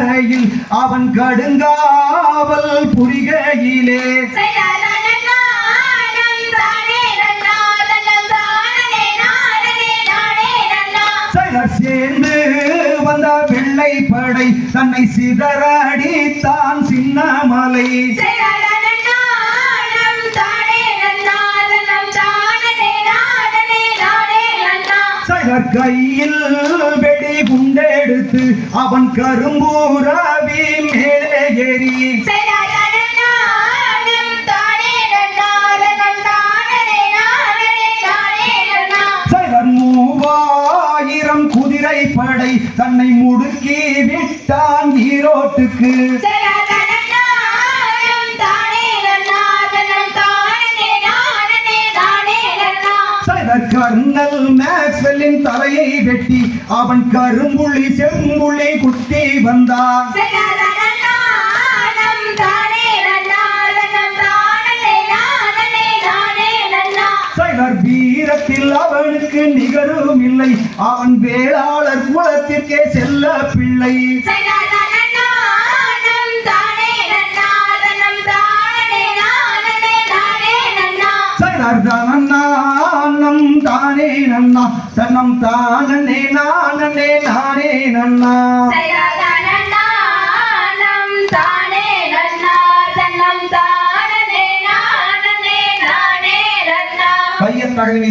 கரையில் அவன் கடுங்காவல் புரிகையிலே சேர்ந்து வந்த வெள்ளை படை தன்னை சிதறடித்தான் சின்னமலை கையில் வெடி குண்டெடுத்து அவன் கரும்பூராவி மேலே ஏறி மூவாயிரம் குதிரை படை தன்னை முடுக்கி விட்டான் ஈரோட்டுக்கு கர்னல் மேக்ஸ்வெல்லின் தலையை வெட்டி அவன் கரும்புள்ளி செம்புள்ளி குத்தி வந்தான் வீரத்தில் அவனுக்கு நிகரும் இல்லை அவன் வேளாளர் குலத்திற்கே செல்ல பிள்ளை நம் தானே நன்னா தன்னம் தானே நானே நானே நன்னா கையத்தகனி